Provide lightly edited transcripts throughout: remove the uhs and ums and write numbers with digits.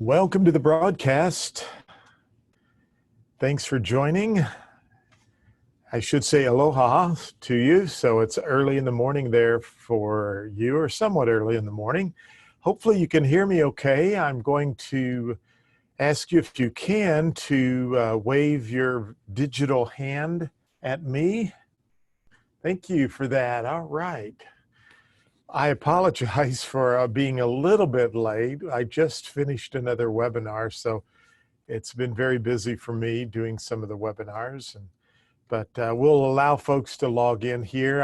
Welcome to the broadcast. Thanks for joining. I should say aloha to you. So it's early in the morning there for you, or somewhat early in the morning. Hopefully you can hear me okay. I'm going to ask you, if you can, to wave your digital hand at me. Thank you for that. All right. I apologize for being a little bit late. I just finished another webinar, so it's been very busy for me doing some of the webinars, but we'll allow folks to log in here.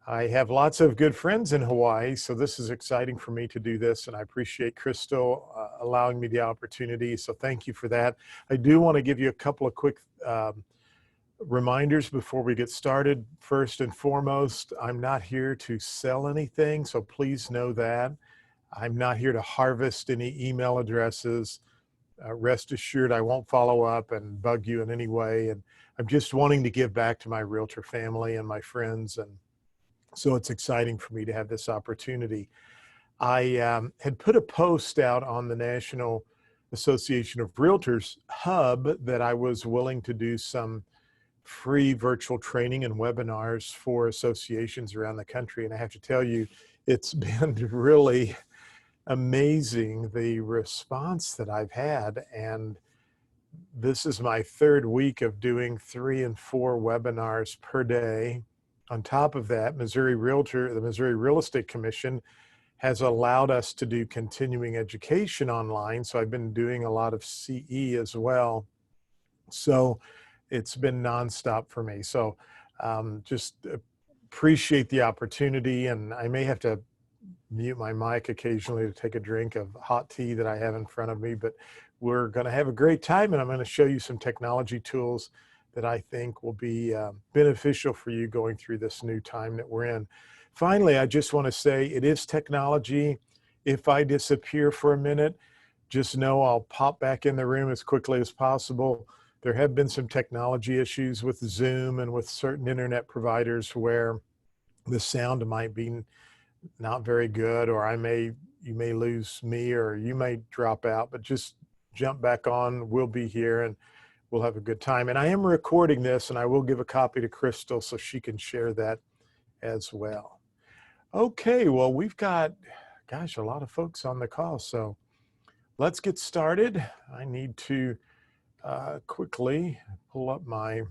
I have lots of good friends in Hawaii, so this is exciting for me to do this, and I appreciate Crystal allowing me the opportunity, so thank you for that. I do want to give you a couple of quick reminders before we get started. First and foremost, I'm not here to sell anything, so please know that. I'm not here to harvest any email addresses. Rest assured I won't follow up and bug you in any way, and I'm just wanting to give back to my realtor family and my friends, and so it's exciting for me to have this opportunity. I had put a post out on the National Association of Realtors hub that I was willing to do some free virtual training and webinars for associations around the country, and I have to tell you, it's been really amazing the response that I've had, and this is my third week of doing 3 and 4 webinars per day. On top of that, the Missouri Real Estate Commission has allowed us to do continuing education online, so I've been doing a lot of CE as well. So it's been nonstop for me. So just appreciate the opportunity, and I may have to mute my mic occasionally to take a drink of hot tea that I have in front of me, but we're going to have a great time, and I'm going to show you some technology tools that I think will be beneficial for you going through this new time that we're in. Finally, I just want to say it is technology. If I disappear for a minute, just know I'll pop back in the room as quickly as possible. There have been some technology issues with Zoom and with certain internet providers where the sound might be not very good, or you may lose me, or you may drop out, but just jump back on. We'll be here and we'll have a good time. And I am recording this, and I will give a copy to Crystal so she can share that as well. Okay, well, we've got, gosh, a lot of folks on the call, so let's get started. I need to quickly pull up my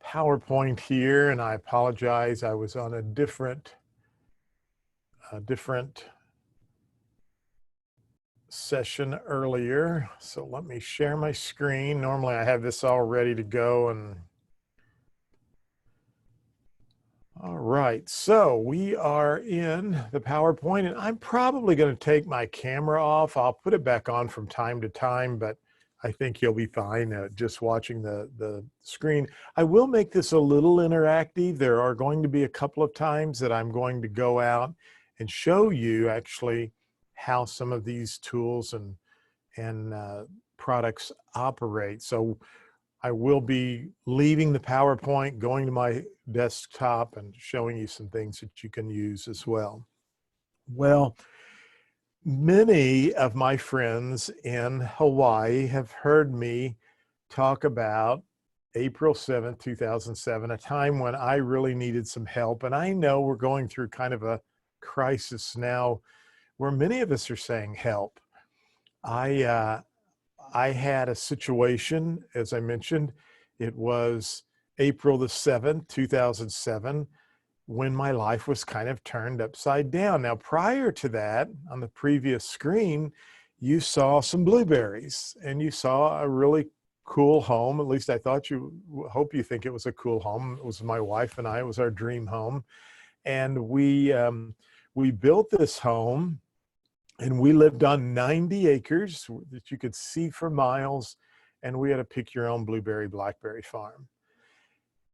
PowerPoint here, and I apologize. I was on a different session earlier. So let me share my screen. Normally I have this all ready to go, and all right, so we are in the PowerPoint, and I'm probably going to take my camera off. I'll put it back on from time to time, but I think you'll be fine just watching the screen. I will make this a little interactive. There are going to be a couple of times that I'm going to go out and show you actually how some of these tools and products operate. So I will be leaving the PowerPoint, going to my desktop, and showing you some things that you can use as well. Well, many of my friends in Hawaii have heard me talk about April 7th, 2007, a time when I really needed some help. And I know we're going through kind of a crisis now where many of us are saying help. I had a situation, as I mentioned, it was April the 7th, 2007, when my life was kind of turned upside down. Now, prior to that, on the previous screen, you saw some blueberries, and you saw a really cool home. At least I thought hope you think it was a cool home. It was my wife and I, it was our dream home. And we built this home, and we lived on 90 acres that you could see for miles, and we had a pick your own blueberry blackberry farm.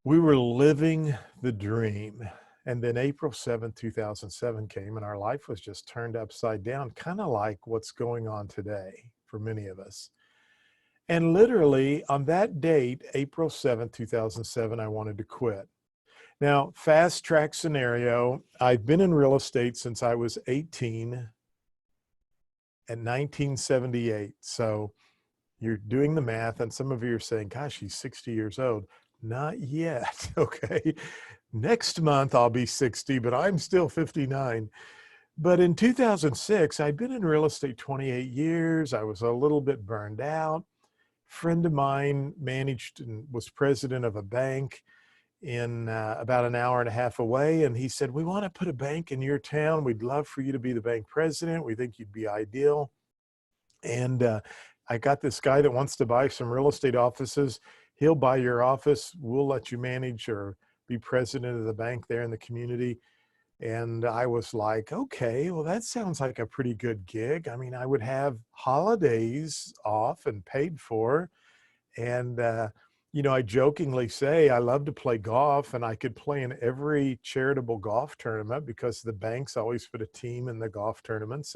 We were living the dream. And then April 7th, 2007 came, and our life was just turned upside down, kind of like what's going on today for many of us. And literally on that date, April 7th, 2007, I wanted to quit. Now, fast track scenario, I've been in real estate since I was 18. in 1978. So you're doing the math, and some of you are saying, gosh, he's 60 years old. Not yet. Okay. Next month, I'll be 60, but I'm still 59. But in 2006, I'd been in real estate 28 years. I was a little bit burned out. Friend of mine managed and was president of a bank in about an hour and a half away. And he said, we want to put a bank in your town. We'd love for you to be the bank president. We think you'd be ideal. And I got this guy that wants to buy some real estate offices. He'll buy your office. We'll let you manage or be president of the bank there in the community. And I was like, okay, well, that sounds like a pretty good gig. I mean, I would have holidays off and paid for. And, I jokingly say I love to play golf, and I could play in every charitable golf tournament because the banks always put a team in the golf tournaments.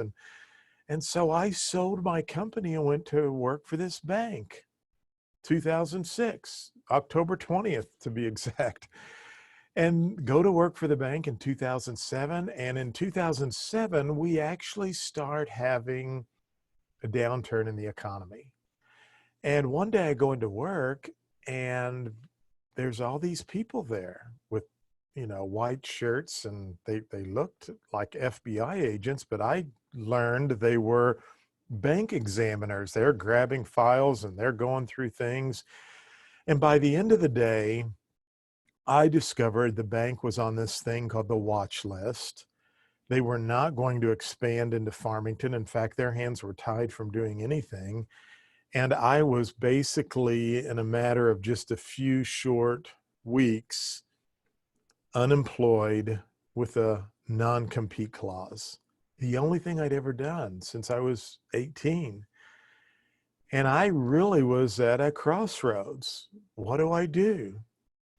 And so I sold my company and went to work for this bank, 2006, October 20th to be exact, and go to work for the bank in 2007. And in 2007, we actually start having a downturn in the economy. And one day I go into work and there's all these people there with, white shirts, and they looked like FBI agents, but I learned they were bank examiners. They're grabbing files and they're going through things. And by the end of the day, I discovered the bank was on this thing called the watch list. They were not going to expand into Farmington. In fact, their hands were tied from doing anything. And I was basically, in a matter of just a few short weeks, unemployed with a non-compete clause. The only thing I'd ever done since I was 18. And I really was at a crossroads. What do I do?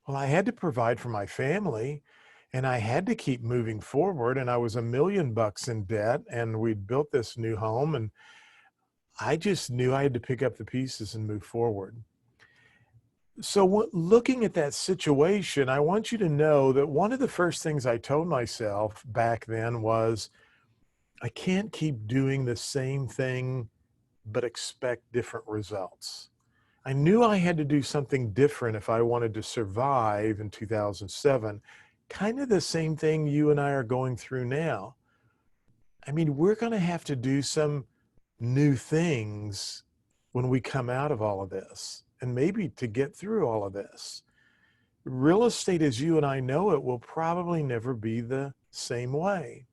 Well, I had to provide for my family, and I had to keep moving forward. And I was $1 million in debt, and we'd built this new home, and I just knew I had to pick up the pieces and move forward. So looking at that situation, I want you to know that one of the first things I told myself back then was, I can't keep doing the same thing, but expect different results. I knew I had to do something different if I wanted to survive in 2007. Kind of the same thing you and I are going through now. I mean, we're going to have to do some new things when we come out of all of this, and maybe to get through all of this. Real estate as you and I know it will probably never be the same way.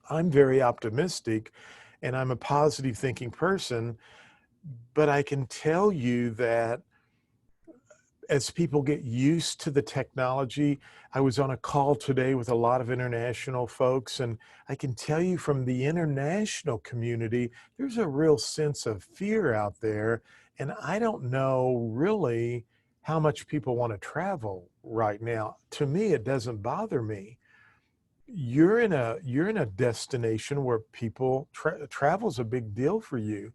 I'm very optimistic and I'm a positive thinking person, but I can tell you that as people get used to the technology, I was on a call today with a lot of international folks, and I can tell you from the international community, there's a real sense of fear out there. And I don't know really how much people want to travel right now. To me, it doesn't bother me. You're in a destination where people travel's a big deal for you.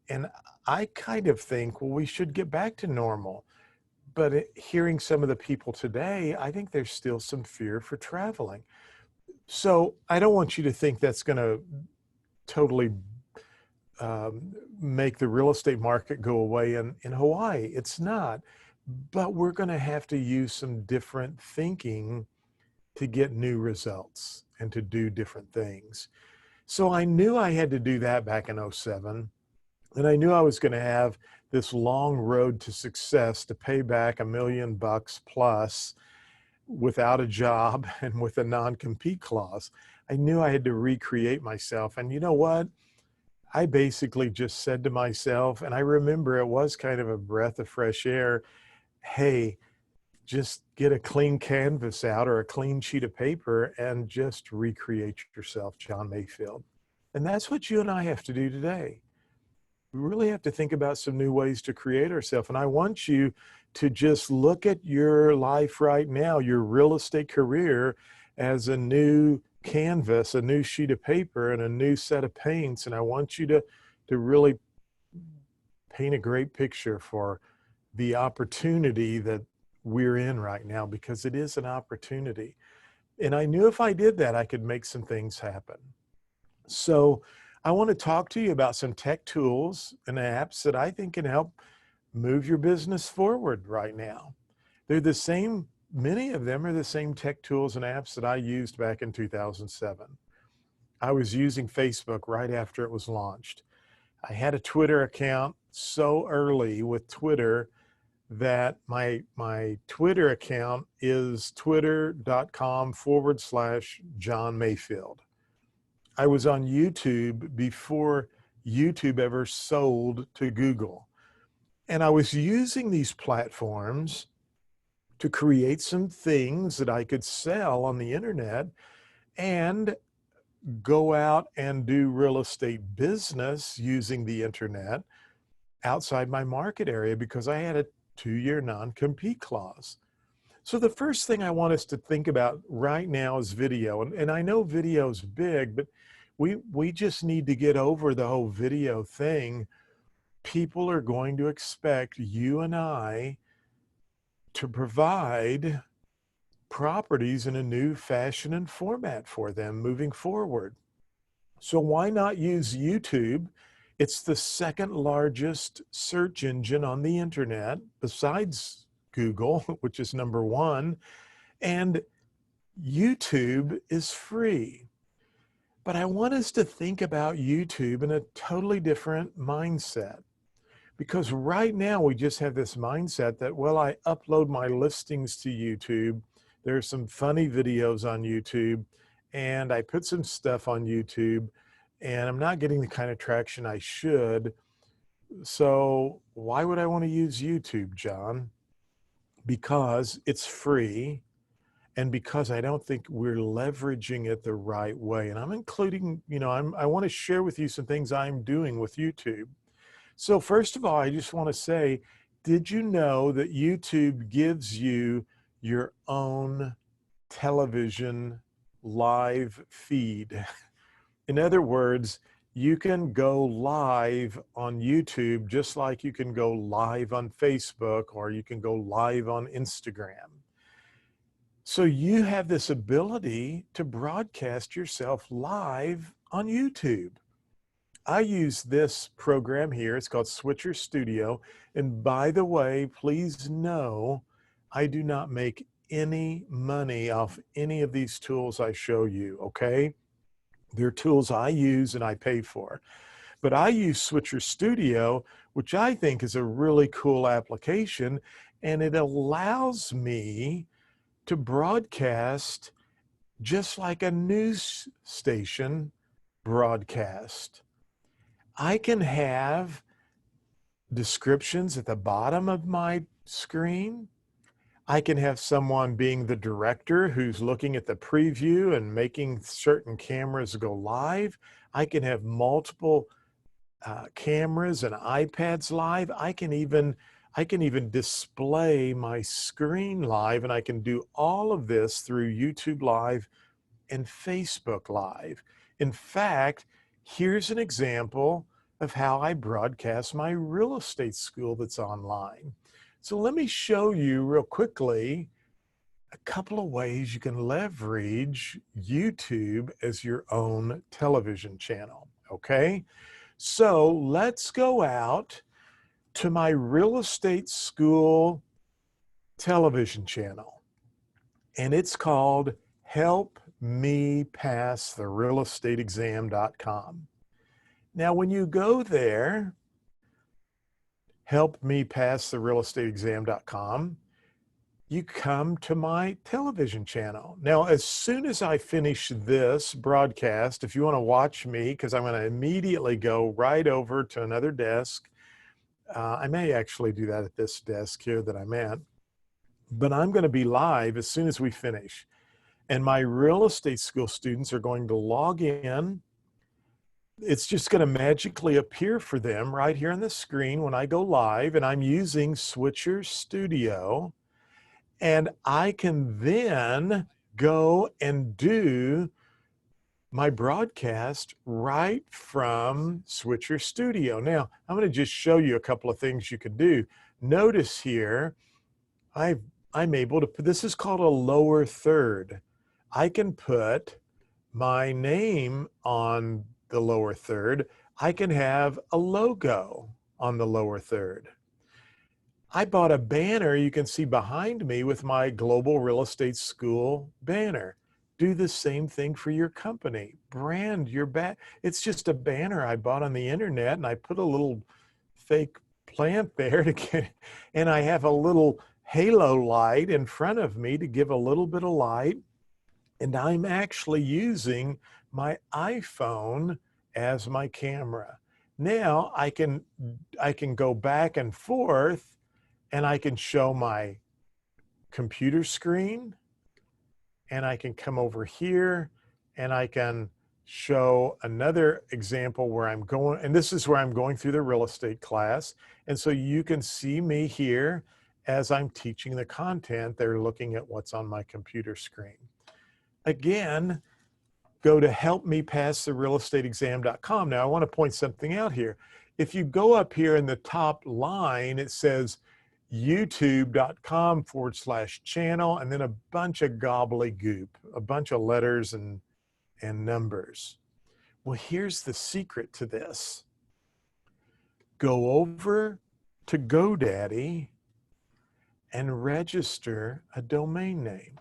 And I kind of think, well, we should get back to normal. But hearing some of the people today, I think there's still some fear for traveling. So I don't want you to think that's going to totally make the real estate market go away in Hawaii. It's not. But we're going to have to use some different thinking to get new results and to do different things. So I knew I had to do that back in '07. And I knew I was going to have this long road to success to pay back $1 million plus without a job and with a non-compete clause. I knew I had to recreate myself. And you know what? I basically just said to myself, and I remember it was kind of a breath of fresh air, hey, just get a clean canvas out or a clean sheet of paper and just recreate yourself, John Mayfield. And that's what you and I have to do today. We really have to think about some new ways to create ourselves. And I want you to just look at your life right now, your real estate career, as a new canvas, a new sheet of paper, and a new set of paints. And I want you to really paint a great picture for the opportunity that we're in right now, because it is an opportunity. And I knew if I did that, I could make some things happen. So I want to talk to you about some tech tools and apps that I think can help move your business forward right now. They're the same, many of them are the same tech tools and apps that I used back in 2007. I was using Facebook right after it was launched. I had a Twitter account so early with Twitter that my Twitter account is twitter.com/John Mayfield. I was on YouTube before YouTube ever sold to Google. And I was using these platforms to create some things that I could sell on the internet and go out and do real estate business using the internet outside my market area because I had a 2-year non-compete clause. So the first thing I want us to think about right now is video. And I know video is big, but we just need to get over the whole video thing. People are going to expect you and I to provide properties in a new fashion and format for them moving forward. So why not use YouTube? It's the second largest search engine on the internet besides Google, which is number one, and YouTube is free. But I want us to think about YouTube in a totally different mindset. Because right now we just have this mindset that, well, I upload my listings to YouTube. There's some funny videos on YouTube, and I put some stuff on YouTube, and I'm not getting the kind of traction I should. So why would I want to use YouTube, John? Because it's free, and because I don't think we're leveraging it the right way. And I'm including, I want to share with you some things I'm doing with YouTube. So first of all, I just want to say, did you know that YouTube gives you your own television live feed? In other words, you can go live on YouTube just like you can go live on Facebook or you can go live on Instagram. So you have this ability to broadcast yourself live on YouTube. I use this program here. It's called Switcher Studio. And by the way, please know I do not make any money off any of these tools I show you, okay? They're tools I use and I pay for. But I use Switcher Studio, which I think is a really cool application, and it allows me to broadcast just like a news station broadcast. I can have descriptions at the bottom of my screen. I can have someone being the director who's looking at the preview and making certain cameras go live. I can have multiple cameras and iPads live. I can even display my screen live, and I can do all of this through YouTube Live and Facebook Live. In fact, here's an example of how I broadcast my real estate school that's online. So let me show you real quickly a couple of ways you can leverage YouTube as your own television channel, okay? So let's go out to my real estate school television channel, and it's called helpmepasstherealestateexam.com. Now, when you go there, helpmepasstherealestateexam.com, you come to my television channel. Now, as soon as I finish this broadcast, if you want to watch me, because I'm going to immediately go right over to another desk. I may actually do that at this desk here that I'm at, but I'm going to be live as soon as we finish. And my real estate school students are going to log in. It's just going to magically appear for them right here on the screen when I go live, and I'm using Switcher Studio. And I can then go and do my broadcast right from Switcher Studio. Now, I'm going to just show you a couple of things you can do. Notice here, I'm able to put, this is called a lower third. I can put my name on the lower third. I can have a logo on the lower third. I bought a banner you can see behind me with my Global Real Estate School banner. Do the same thing for your company. Brand your It's just a banner I bought on the internet, and I put a little fake plant there to get, and I have a little halo light in front of me to give a little bit of light. And I'm actually using my iPhone as my camera. Now I can go back and forth, and I can show my computer screen, and I can come over here and I can show another example where I'm going, and this is where I'm going through the real estate class. And so you can see me here as I'm teaching the content. They're looking at what's on my computer screen. Again, go to helpmepasstherealestateexam.com. Now I want to point something out here. If you go up here in the top line, it says youtube.com/channel, and then a bunch of gobbledygook, a bunch of letters and numbers. Well, here's the secret to this. Go over to GoDaddy and register a domain name.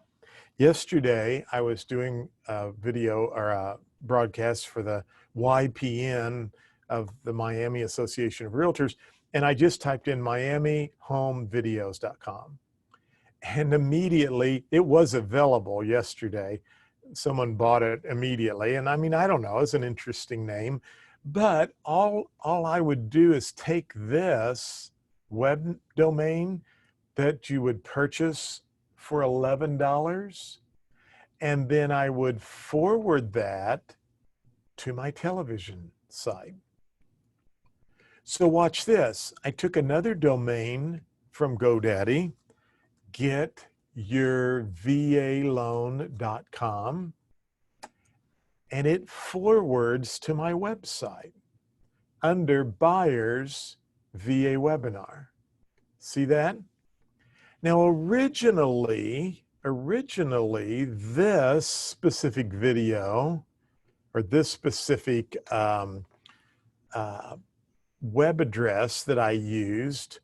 Yesterday, I was doing a video or a broadcast for the YPN of the Miami Association of Realtors, and I just typed in miamihomevideos.com. And immediately, it was available yesterday. Someone bought it immediately. And I mean, I don't know, it's an interesting name. But all I would do is take this web domain that you would purchase for $11, and then I would forward that to my television site. So watch this. I took another domain from GoDaddy, getyourvaloan.com, and it forwards to my website under Buyers VA Webinar. See that? Now, originally, this specific video or this specific web address that I used,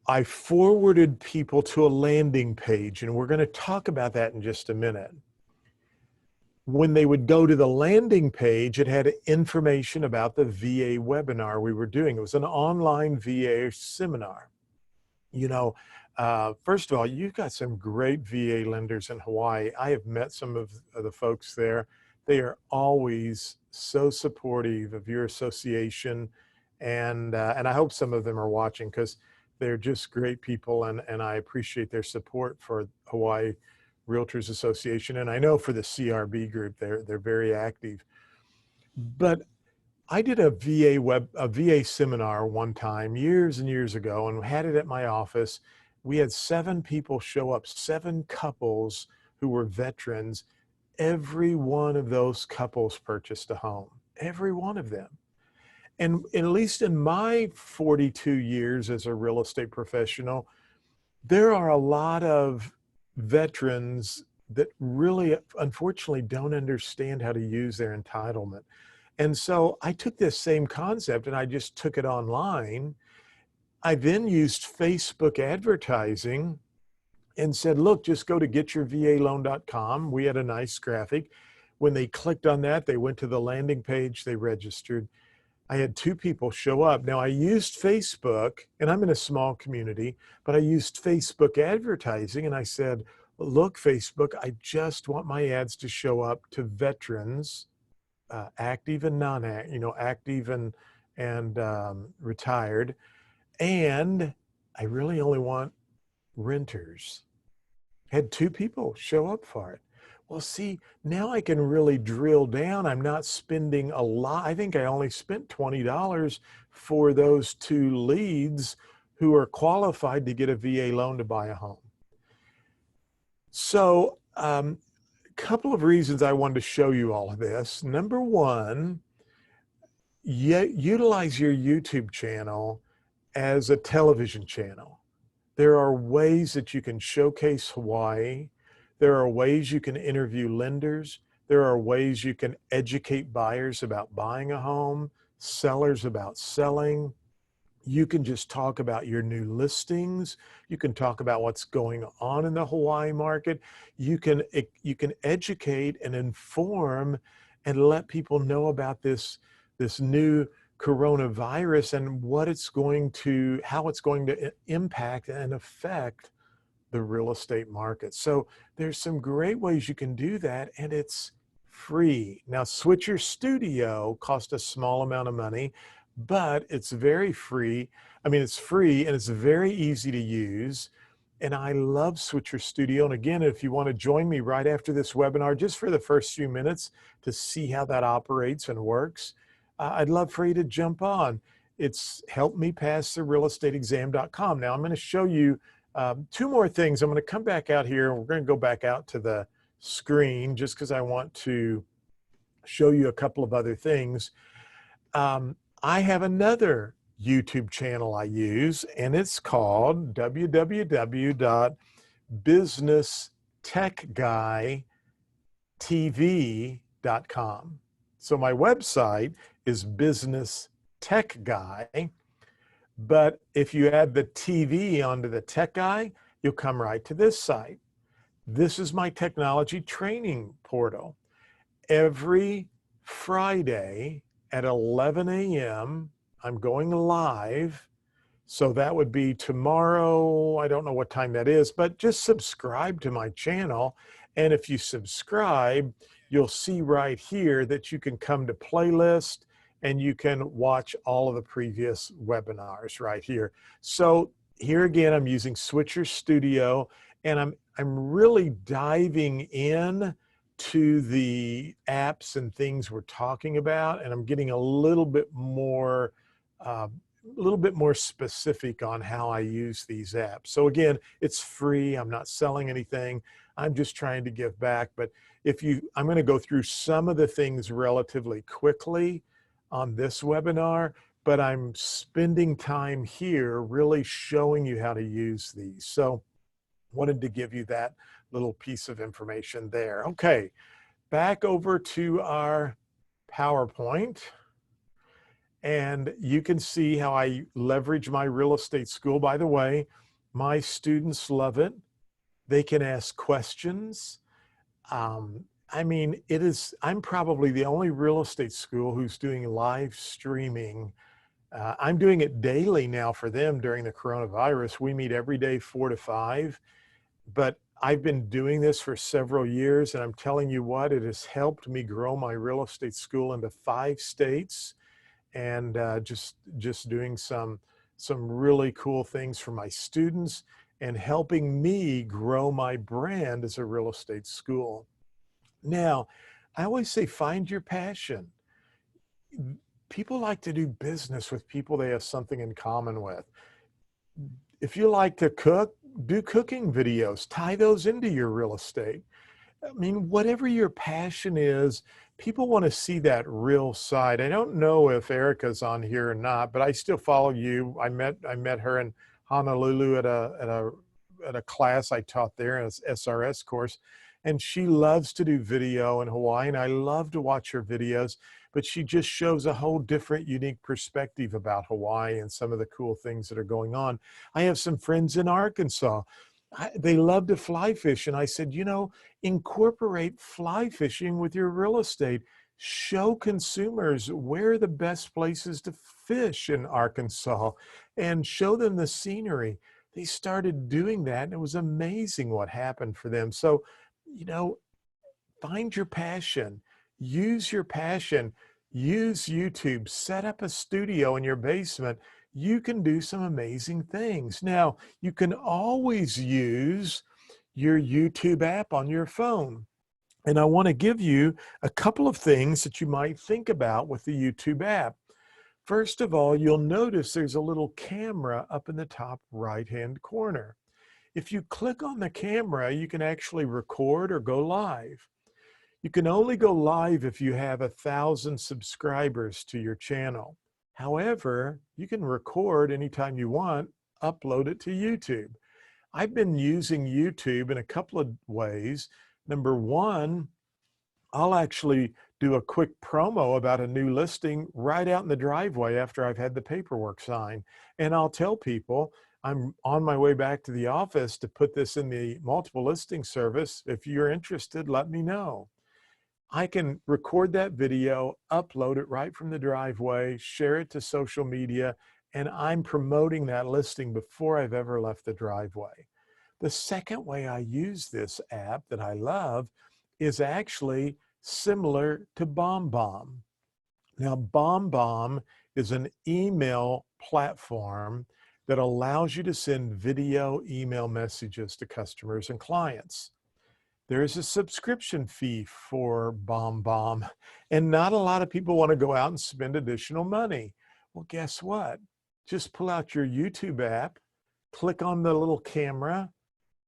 I forwarded people to a landing page, and we're going to talk about that in just a minute. When they would go to the landing page, it had information about the VA webinar we were doing. It was an online VA seminar. You know, first of all, you've got some great VA lenders in Hawaii. I have met some of the folks there. They are always so supportive of your association, and I hope some of them are watching, because they're just great people, and I appreciate their support for Hawaii Realtors Association, and I know for the CRB group, they're very active. But I did a VA seminar one time years and years ago, and had it at my office. We had 7 people show up, 7 couples who were veterans. Every one of those couples purchased a home, every one of them. And at least in my 42 years as a real estate professional, there are a lot of veterans that really, unfortunately, don't understand how to use their entitlement. And so I took this same concept and I just took it online. I then used Facebook advertising and said, look, just go to getyourvaloan.com. We had a nice graphic. When they clicked on that, they went to the landing page, they registered. I had 2 people show up. Now I used Facebook, and I'm in a small community, but I used Facebook advertising, and I said, look, Facebook, I just want my ads to show up to veterans, active and non-active, active and retired. And I really only want renters. Had 2 people show up for it. Well, see, now I can really drill down. I'm not spending a lot. I think I only spent $20 for those 2 leads who are qualified to get a VA loan to buy a home. So a couple of reasons I wanted to show you all of this. Number one, utilize your YouTube channel as a television channel. There are ways that you can showcase Hawaii. There are ways you can interview lenders. There are ways you can educate buyers about buying a home, sellers about selling. You can just talk about your new listings. You can talk about what's going on in the Hawaii market. You can educate and inform and let people know about this new coronavirus and how it's going to impact and affect the real estate market. So there's some great ways you can do that, and it's free. Now, Switcher Studio costs a small amount of money, but it's very free. I mean, it's free and it's very easy to use. And I love Switcher Studio. And again, if you want to join me right after this webinar, just for the first few minutes to see how that operates and works, I'd love for you to jump on. It's helpmepasstherealestateexam.com. Now, I'm going to show you two more things. I'm going to come back out here and we're going to go back out to the screen just because I want to show you a couple of other things. I have another YouTube channel I use, and it's called www.businesstechguytv.com. So my website is Business Tech Guy, but if you add the TV onto the Tech Guy, you'll come right to this site. This is my technology training portal. Every Friday at 11 a.m., I'm going live. So that would be tomorrow. I don't know what time that is, but just subscribe to my channel. And if you subscribe, you'll see right here that you can come to playlist and you can watch all of the previous webinars right here. So here again, I'm using Switcher Studio, and I'm really diving in to the apps and things we're talking about, and I'm getting a little bit more specific on how I use these apps. So again, it's free. I'm not selling anything. I'm just trying to give back. But I'm going to go through some of the things relatively quickly on this webinar, but I'm spending time here really showing you how to use these. So wanted to give you that little piece of information there. Okay, back over to our PowerPoint. And you can see how I leverage my real estate school. By the way, my students love it. They can ask questions. I mean, I'm probably the only real estate school who's doing live streaming. I'm doing it daily now for them during the coronavirus. We meet every day 4 to 5, but I've been doing this for several years, and I'm telling you what, it has helped me grow my real estate school into 5 states, and just doing some really cool things for my students and helping me grow my brand as a real estate school. Now, I always say, find your passion. People like to do business with people they have something in common with. If you like to cook, do cooking videos, tie those into your real estate. I mean, whatever your passion is, people want to see that real side. I don't know if Erica's on here or not, but I still follow you. I met her in Honolulu at a class I taught there, an SRS course, and she loves to do video in Hawaii, and I love to watch her videos, but she just shows a whole different, unique perspective about Hawaii and some of the cool things that are going on. I have some friends in Arkansas. They love to fly fish, and I said, incorporate fly fishing with your real estate. Show consumers where are the best places to fish in Arkansas and show them the scenery. They started doing that, and it was amazing what happened for them. So, find your passion, use your passion, use YouTube, set up a studio in your basement. You can do some amazing things. Now, you can always use your YouTube app on your phone. And I want to give you a couple of things that you might think about with the YouTube app. First of all, you'll notice there's a little camera up in the top right-hand corner. If you click on the camera, you can actually record or go live. You can only go live if you have 1,000 subscribers to your channel. However, you can record anytime you want, upload it to YouTube. I've been using YouTube in a couple of ways. Number one, I'll actually do a quick promo about a new listing right out in the driveway after I've had the paperwork signed. And I'll tell people I'm on my way back to the office to put this in the multiple listing service. If you're interested, let me know. I can record that video, upload it right from the driveway, share it to social media, and I'm promoting that listing before I've ever left the driveway. The second way I use this app that I love is actually similar to BombBomb. Now, BombBomb is an email platform that allows you to send video email messages to customers and clients. There's a subscription fee for BombBomb, and not a lot of people want to go out and spend additional money. Well, guess what? Just pull out your YouTube app, click on the little camera,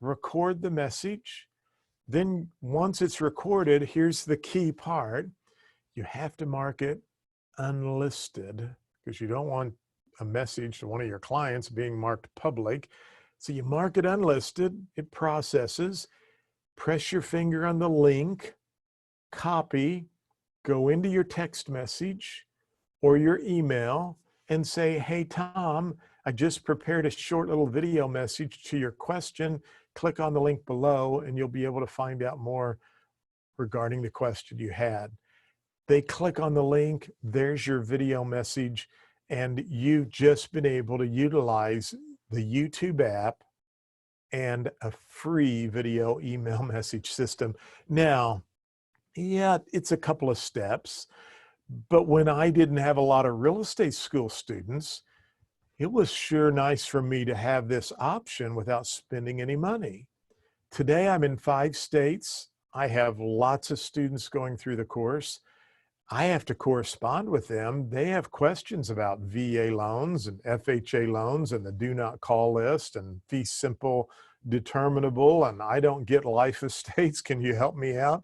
record the message. Then once it's recorded, here's the key part. You have to mark it unlisted because you don't want a message to one of your clients being marked public. So you mark it unlisted, it processes, press your finger on the link, copy, go into your text message or your email and say, hey, Tom, I just prepared a short little video message to your question. Click on the link below and you'll be able to find out more regarding the question you had. They click on the link, there's your video message, and you've just been able to utilize the YouTube app and a free video email message system. Now, yeah, it's a couple of steps, but when I didn't have a lot of real estate school students, it was sure nice for me to have this option without spending any money. Today, I'm in 5 states. I have lots of students going through the course. I have to correspond with them. They have questions about VA loans and FHA loans and the do not call list and fee simple determinable, and I don't get life estates. Can you help me out?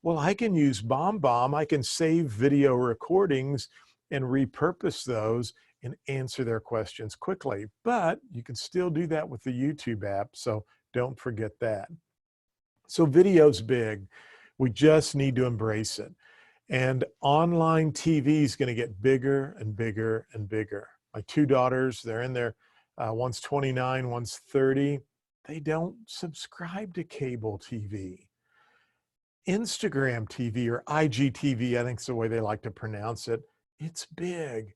Well, I can use BombBomb. I can save video recordings and repurpose those and answer their questions quickly. But you can still do that with the YouTube app, so don't forget that. So video's big. We just need to embrace it. And online TV is going to get bigger and bigger and bigger. My 2 daughters, they're in their, one's 29, one's 30. They don't subscribe to cable TV. Instagram TV or IGTV, I think is the way they like to pronounce it, it's big.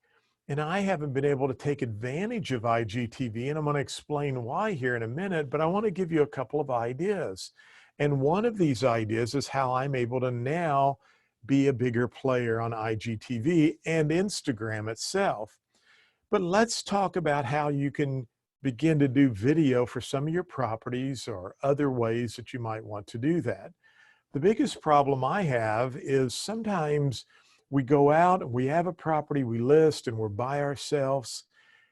And I haven't been able to take advantage of IGTV, and I'm going to explain why here in a minute, but I want to give you a couple of ideas. And one of these ideas is how I'm able to now be a bigger player on IGTV and Instagram itself. But let's talk about how you can begin to do video for some of your properties or other ways that you might want to do that. The biggest problem I have is sometimes we go out and we have a property we list and we're by ourselves.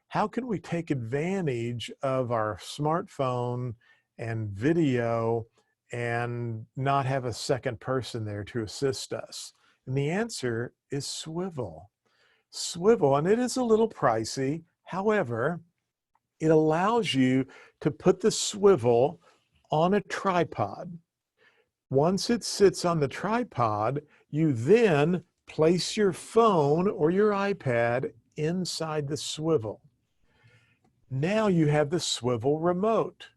How can we take advantage of our smartphone and video and not have a second person there to assist us? And the answer is Swivel. Swivel, and it is a little pricey. However, it allows you to put the swivel on a tripod. Once it sits on the tripod, you then place your phone or your iPad inside the swivel. Now you have the swivel remote.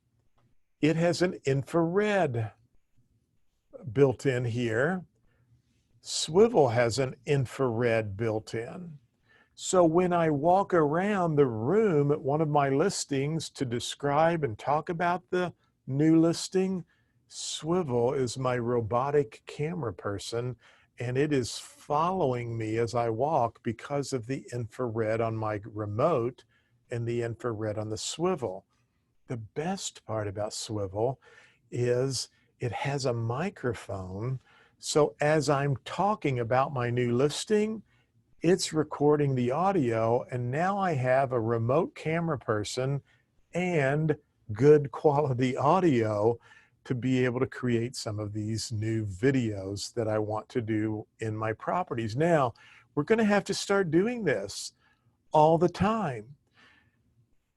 It has an infrared built in here. Swivel has an infrared built in. So when I walk around the room at one of my listings to describe and talk about the new listing, Swivel is my robotic camera person, and it is following me as I walk because of the infrared on my remote and the infrared on the swivel. The best part about Swivel is it has a microphone. So as I'm talking about my new listing, it's recording the audio, and now I have a remote camera person and good quality audio to be able to create some of these new videos that I want to do in my properties. Now, we're going to have to start doing this all the time.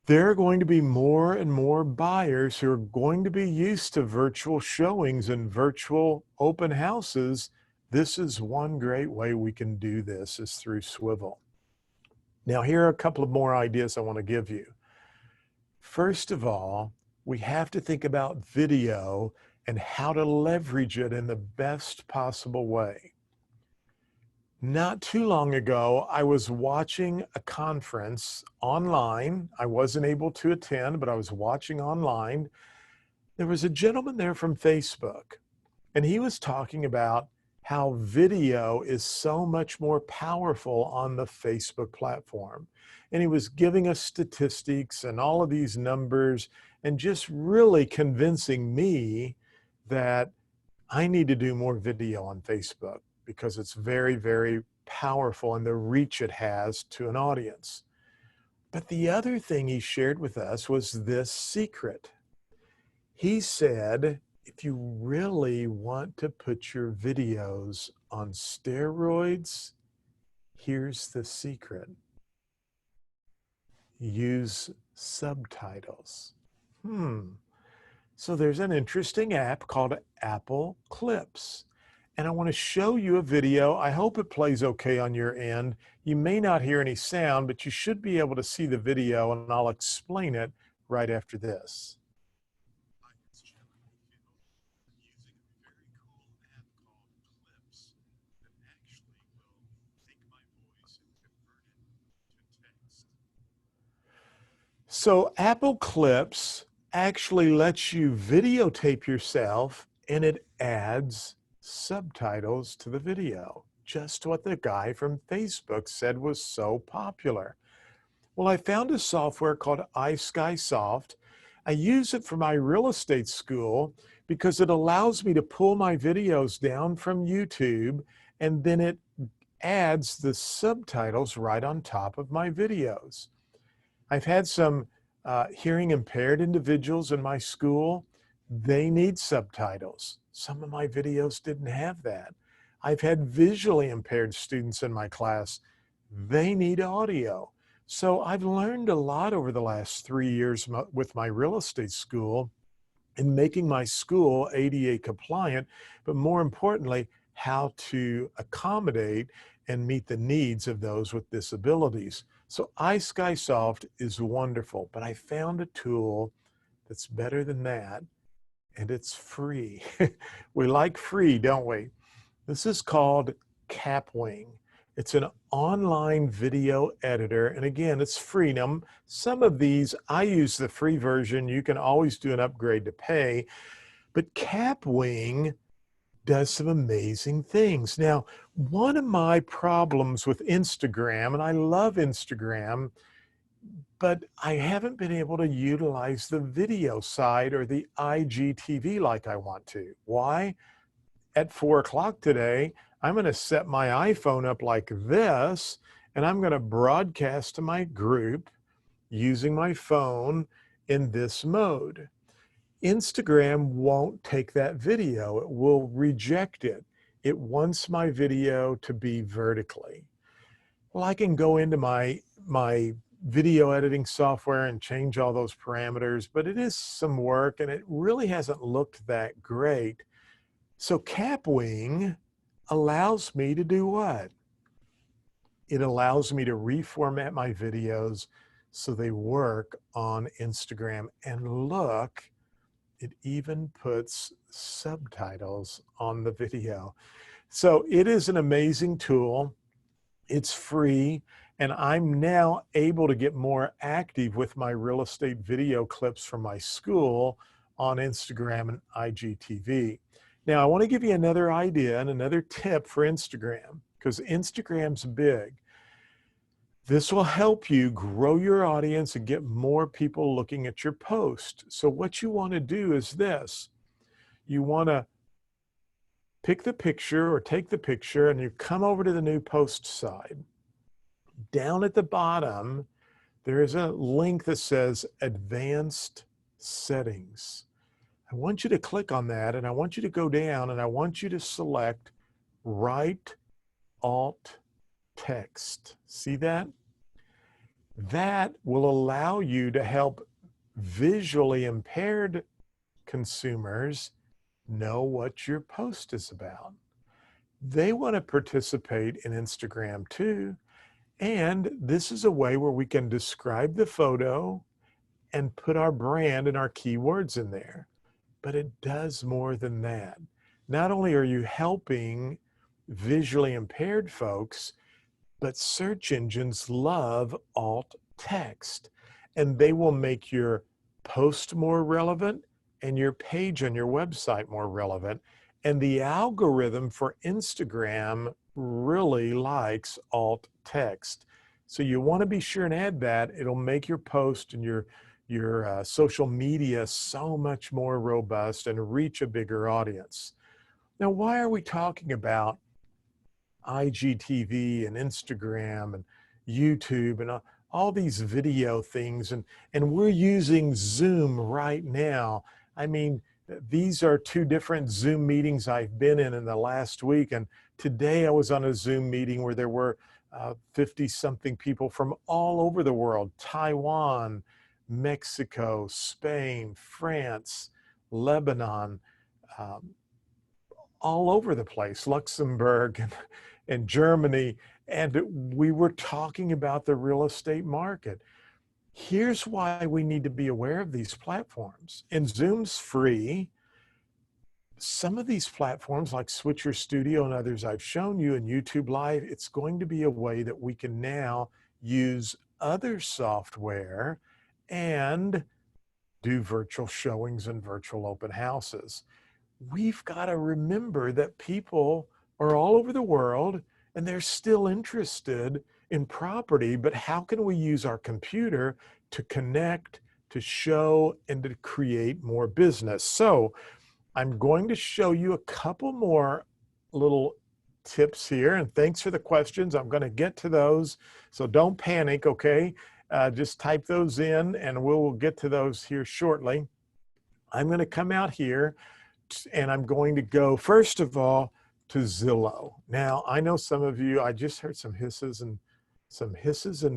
There are going to be more and more buyers who are going to be used to virtual showings and virtual open houses This is one great way we can do this is through Swivel. Now, here are a couple of more ideas I want to give you. First of all, we have to think about video and how to leverage it in the best possible way. Not too long ago, I was watching a conference online. I wasn't able to attend, but I was watching online. There was a gentleman there from Facebook, and he was talking about how video is so much more powerful on the Facebook platform. And he was giving us statistics and all of these numbers and just really convincing me that I need to do more video on Facebook because it's very, very powerful in the reach it has to an audience. But the other thing he shared with us was this secret. He said, if you really want to put your videos on steroids, here's the secret. Use subtitles. So there's an interesting app called Apple Clips. And I want to show you a video. I hope it plays okay on your end. You may not hear any sound, but you should be able to see the video, and I'll explain it right after this. It's Mayfield using a very cool app called Clips that actually will take my voice and convert it to text. So Apple Clips actually lets you videotape yourself, and it adds subtitles to the video. Just what the guy from Facebook said was so popular. Well, I found a software called iSkySoft. I use it for my real estate school because it allows me to pull my videos down from YouTube, and then it adds the subtitles right on top of my videos. I've had some hearing impaired individuals in my school. They need subtitles. Some of my videos didn't have that. I've had visually impaired students in my class. They need audio. So I've learned a lot over the last 3 years with my real estate school in making my school ADA compliant, but more importantly, how to accommodate and meet the needs of those with disabilities. So iSkySoft is wonderful, but I found a tool that's better than that, and it's free. We like free, don't we? This is called Capwing. It's an online video editor, and again, it's free. Now, some of these, I use the free version. You can always do an upgrade to pay, but Capwing does some amazing things. Now, one of my problems with Instagram, and I love Instagram, but I haven't been able to utilize the video side or the IGTV like I want to. Why? At 4 o'clock today, I'm going to set my iPhone up like this, and I'm going to broadcast to my group using my phone in this mode. Instagram won't take that video. It will reject it. It wants my video to be vertically. Well, I can go into my video editing software and change all those parameters, but it is some work and it really hasn't looked that great. So Capwing allows me to do what? It allows me to reformat my videos so they work on Instagram. And look, it even puts subtitles on the video. So it is an amazing tool. It's free, and I'm now able to get more active with my real estate video clips from my school on Instagram and IGTV. Now, I want to give you another idea and another tip for Instagram, because Instagram's big. This will help you grow your audience and get more people looking at your post. So what you want to do is this. You want to pick the picture or take the picture, and you come over to the new post side. Down at the bottom, there is a link that says Advanced Settings. I want you to click on that, and I want you to go down, and I want you to select Write Alt Text. See that? That will allow you to help visually impaired consumers know what your post is about. They want to participate in Instagram too. And this is a way where we can describe the photo and put our brand and our keywords in there. But it does more than that. Not only are you helping visually impaired folks, but search engines love alt text, and they will make your post more relevant and your page on your website more relevant. And the algorithm for Instagram really likes alt text. So you want to be sure and add that. It'll make your post and your social media so much more robust and reach a bigger audience. Now, why are we talking about IGTV and Instagram and YouTube and all these video things, and we're using Zoom right now? I mean, these are two different Zoom meetings I've been in the last week, and today I was on a Zoom meeting where there were 50-something people from all over the world: Taiwan, Mexico, Spain, France, Lebanon, um, all over the place, Luxembourg and Germany. And we were talking about the real estate market. Here's why we need to be aware of these platforms. And Zoom's free. Some of these platforms like Switcher Studio and others I've shown you, and YouTube Live, it's going to be a way that we can now use other software and do virtual showings and virtual open houses. We've got to remember that people are all over the world and they're still interested in property, but how can we use our computer to connect, to show, and to create more business? So I'm going to show you a couple more little tips here, and thanks for the questions. I'm going to get to those, so don't panic, okay? Just type those in and we'll get to those here shortly. I'm going to come out here and I'm going to go, first of all, to Zillow. Now, I know some of you, I just heard some hisses and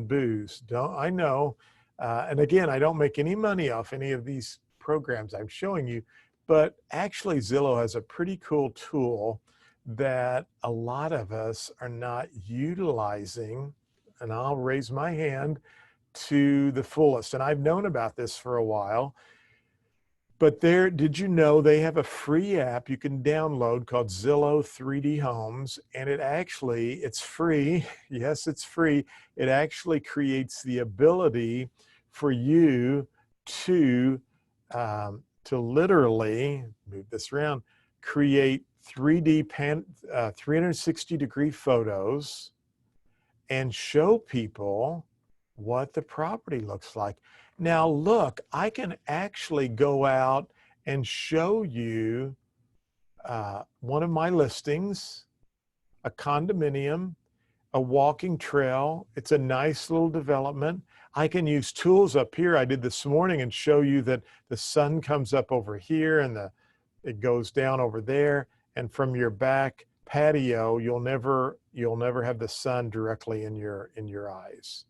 boos. Don't I know? And again, I don't make any money off any of these programs I'm showing you, but actually Zillow has a pretty cool tool that a lot of us are not utilizing, and I'll raise my hand, to the fullest. And I've known about this for a while. But there, did you know they have a free app you can download called Zillow 3D Homes, and it's free. Yes, it's free. It actually creates the ability for you to literally move this around, create 360-degree photos and show people what the property looks like. Now look, I can actually go out and show you one of my listings, a condominium, a walking trail. It's a nice little development. I can use tools up here I did this morning and show you that the sun comes up over here and it goes down over there. And from your back patio, you'll never have the sun directly in your eyes.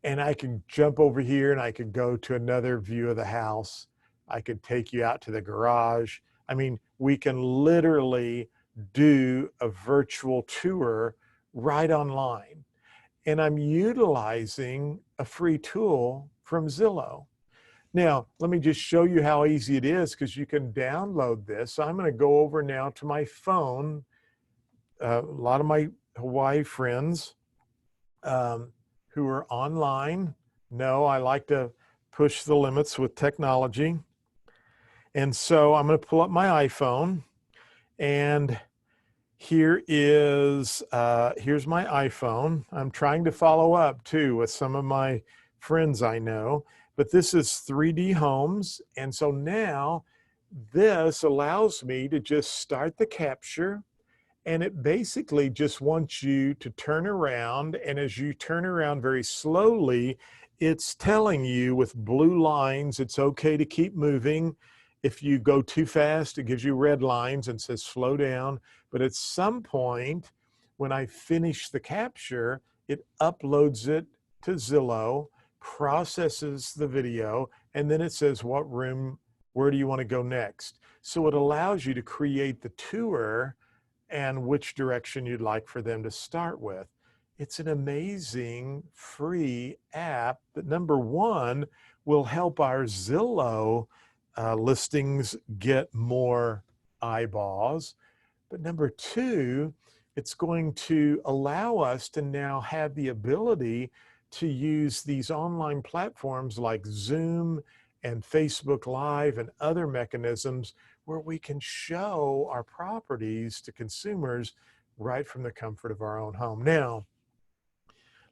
And I could jump over here and I could go to another view of the house. I could take you out to the garage. I mean, we can literally do a virtual tour right online. And I'm utilizing a free tool from Zillow. Now, let me just show you how easy it is, because you can download this. So I'm going to go over now to my phone. A lot of my Hawaii friends who are online know I like to push the limits with technology. And so I'm going to pull up my iPhone, and here's my iPhone. I'm trying to follow up too with some of my friends I know, but this is 3D Homes. And so now this allows me to just start the capture, and it basically just wants you to turn around. And as you turn around very slowly, it's telling you with blue lines, it's okay to keep moving. If you go too fast, it gives you red lines and says slow down. But at some point, when I finish the capture, it uploads it to Zillow, processes the video, and then it says what room, where do you want to go next? So it allows you to create the tour and which direction you'd like for them to start with. It's an amazing free app that, number one, will help our Zillow listings get more eyeballs. But number two, it's going to allow us to now have the ability to use these online platforms like Zoom and Facebook Live and other mechanisms where we can show our properties to consumers right from the comfort of our own home. Now,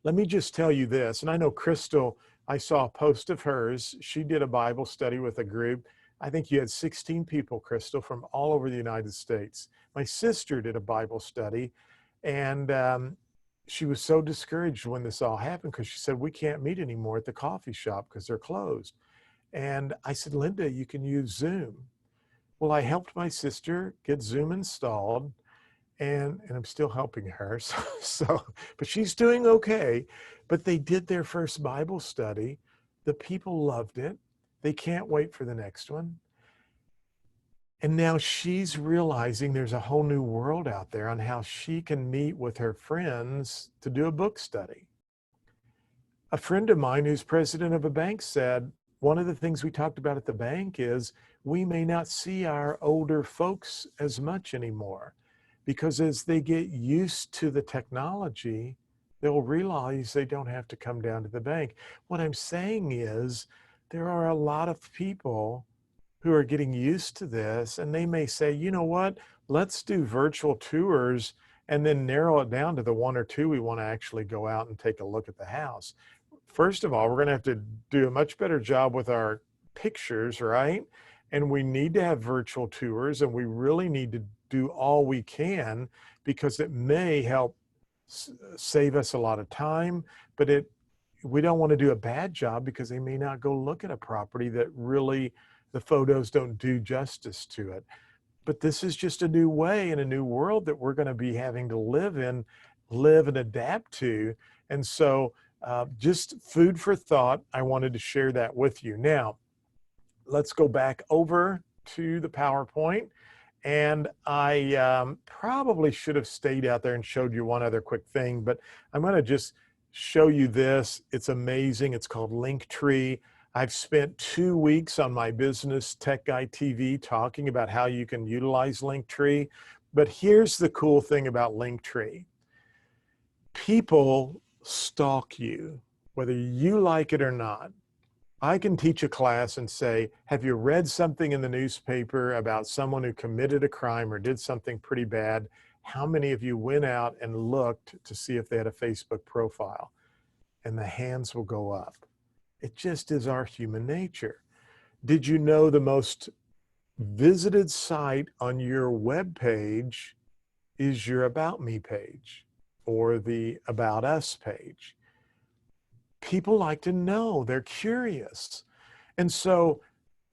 let me just tell you this, and I know Crystal, I saw a post of hers. She did a Bible study with a group. I think you had 16 people, Crystal, from all over the United States. My sister did a Bible study, and she was so discouraged when this all happened because she said, we can't meet anymore at the coffee shop because they're closed. And I said, Linda, you can use Zoom. Well, I helped my sister get Zoom installed, and I'm still helping her. But she's doing okay. But they did their first Bible study. The people loved it. They can't wait for the next one. And now she's realizing there's a whole new world out there on how she can meet with her friends to do a book study. A friend of mine who's president of a bank said, one of the things we talked about at the bank is we may not see our older folks as much anymore, because as they get used to the technology, they'll realize they don't have to come down to the bank. What I'm saying is there are a lot of people who are getting used to this, and they may say, you know what, let's do virtual tours and then narrow it down to the one or two we want to actually go out and take a look at the house. First of all, we're going to have to do a much better job with our pictures, right? And we need to have virtual tours, and we really need to do all we can, because it may help save us a lot of time, but we don't want to do a bad job because they may not go look at a property that really the photos don't do justice to it. But this is just a new way and a new world that we're going to be having to live in, live and adapt to. And so just food for thought, I wanted to share that with you. Now, let's go back over to the PowerPoint. And I probably should have stayed out there and showed you one other quick thing, but I'm going to just show you this. It's amazing. It's called Linktree. I've spent 2 weeks on my business Tech Guy TV talking about how you can utilize Linktree. But here's the cool thing about Linktree. People stalk you, whether you like it or not. I can teach a class and say, have you read something in the newspaper about someone who committed a crime or did something pretty bad? How many of you went out and looked to see if they had a Facebook profile? And the hands will go up. It just is our human nature. Did you know the most visited site on your web page is your About Me page or the About Us page? People like to know, they're curious. And so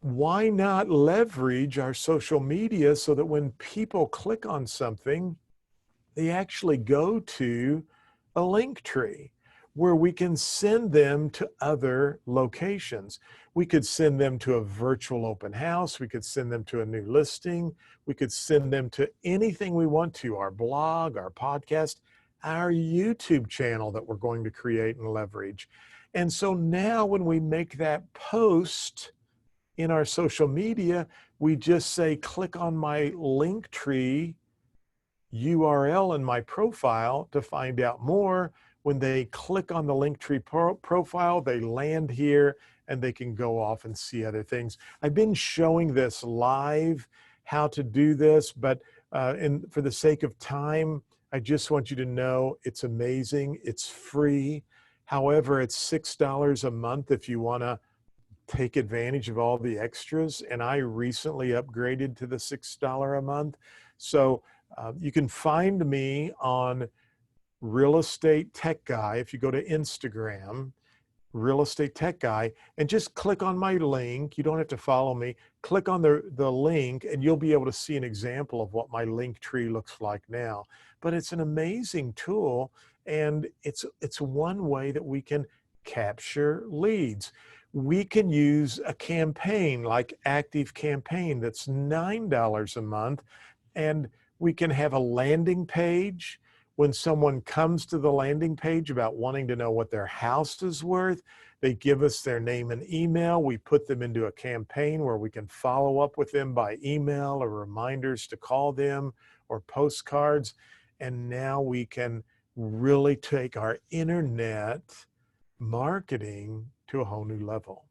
why not leverage our social media so that when people click on something, they actually go to a link tree where we can send them to other locations. We could send them to a virtual open house. We could send them to a new listing. We could send them to anything we want to, our blog, our podcast, our YouTube channel that we're going to create and leverage. And so now when we make that post in our social media, we just say, click on my Linktree URL in my profile to find out more. When they click on the Linktree profile, they land here and they can go off and see other things. I've been showing this live, how to do this, but for the sake of time, I just want you to know it's amazing. It's free. However, it's $6 a month if you want to take advantage of all the extras. And I recently upgraded to the $6 a month. So you can find me on Real Estate Tech Guy. If you go to Instagram, Real Estate Tech Guy, and just click on my link. You don't have to follow me. Click on the link and you'll be able to see an example of what my link tree looks like now. But it's an amazing tool, and it's one way that we can capture leads. We can use a campaign like Active Campaign that's $9 a month, and We can have a landing page. When someone comes to the landing page about wanting to know what their house is worth, they give us their name and email. We put them into a campaign where we can follow up with them by email or reminders to call them or postcards. And now we can really take our internet marketing to a whole new level.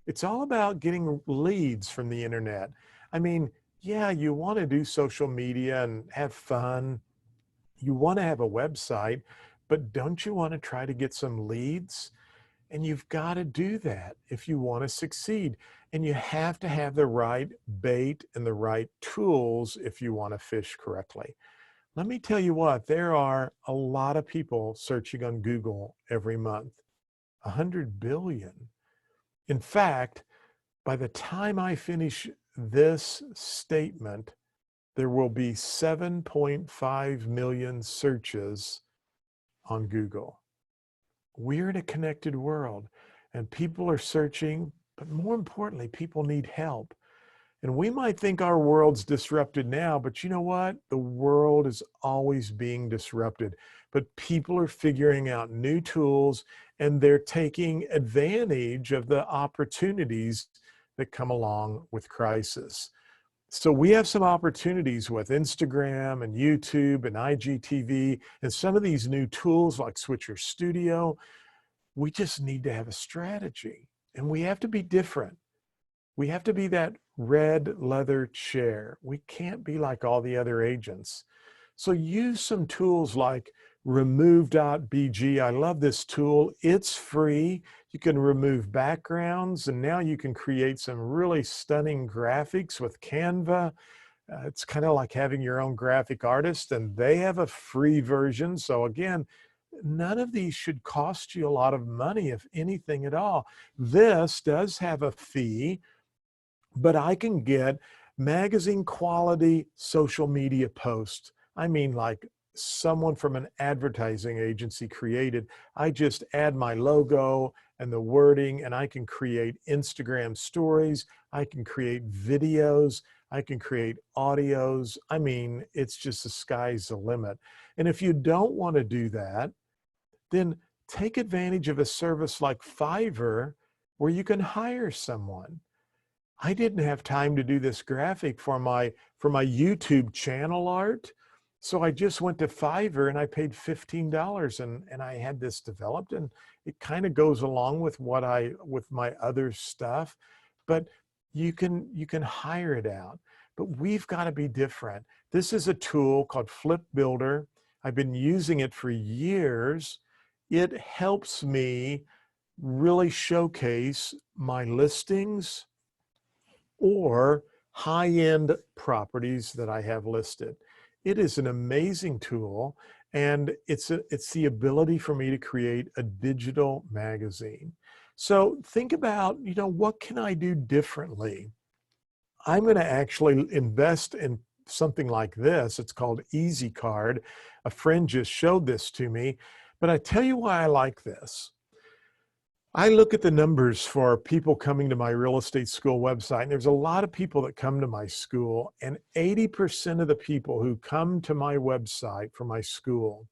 It's all about getting leads from the internet. I mean, yeah, you want to do social media and have fun. You want to have a website, but don't you want to try to get some leads? And you've got to do that if you want to succeed. And you have to have the right bait and the right tools if you want to fish correctly. Let me tell you what, there are a lot of people searching on Google every month, 100 billion. In fact, by the time I finish this statement, there will be 7.5 million searches on Google. We're in a connected world and people are searching, but more importantly, people need help. And we might think our world's disrupted now, but you know what? The world is always being disrupted. But people are figuring out new tools and they're taking advantage of the opportunities that come along with crisis. So we have some opportunities with Instagram and YouTube and IGTV and some of these new tools like Switcher Studio. We just need to have a strategy and we have to be different. We have to be that red leather chair. We can't be like all the other agents. So use some tools like remove.bg. I love this tool. It's free. You can remove backgrounds and now you can create some really stunning graphics with Canva. It's kind of like having your own graphic artist and they have a free version. So again, none of these should cost you a lot of money, if anything at all. This does have a fee, but I can get magazine quality social media posts. I mean, like someone from an advertising agency created. I just add my logo and the wording, and I can create Instagram stories. I can create videos. I can create audios. I mean, it's just the sky's the limit. And if you don't want to do that, then take advantage of a service like Fiverr where you can hire someone. I didn't have time to do this graphic for my YouTube channel art. So I just went to Fiverr and I paid $15 and I had this developed and it kind of goes along with with my other stuff, but you can hire it out. But we've got to be different. This is a tool called Flip Builder. I've been using it for years. It helps me really showcase my listings or high-end properties that I have listed. It is an amazing tool, and it's the ability for me to create a digital magazine. So think about, what can I do differently? I'm going to actually invest in something like this. It's called Easy Card. A friend just showed this to me, but I tell you why I like this. I look at the numbers for people coming to my real estate school website, and there's a lot of people that come to my school, and 80% of the people who come to my website for my school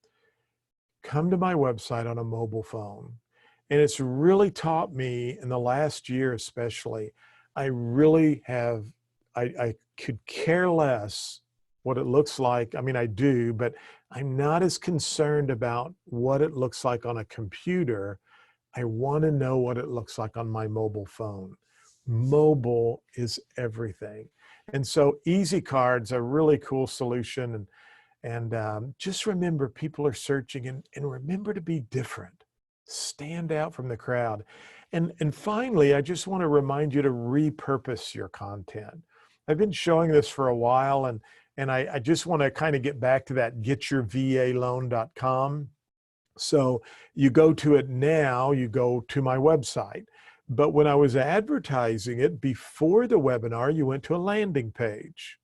come to my website on a mobile phone. And it's really taught me in the last year especially, I really have, I could care less what it looks like. I mean, I do, but I'm not as concerned about what it looks like on a computer. I want to know what it looks like on my mobile phone. Mobile is everything. And so Easy Card's a really cool solution. And just remember, people are searching and remember to be different. Stand out from the crowd. And finally, I just want to remind you to repurpose your content. I've been showing this for a while, and I just want to kind of get back to that getyourvaloan.com. So you go to it now, you go to my website. But when I was advertising it before the webinar, you went to a landing page.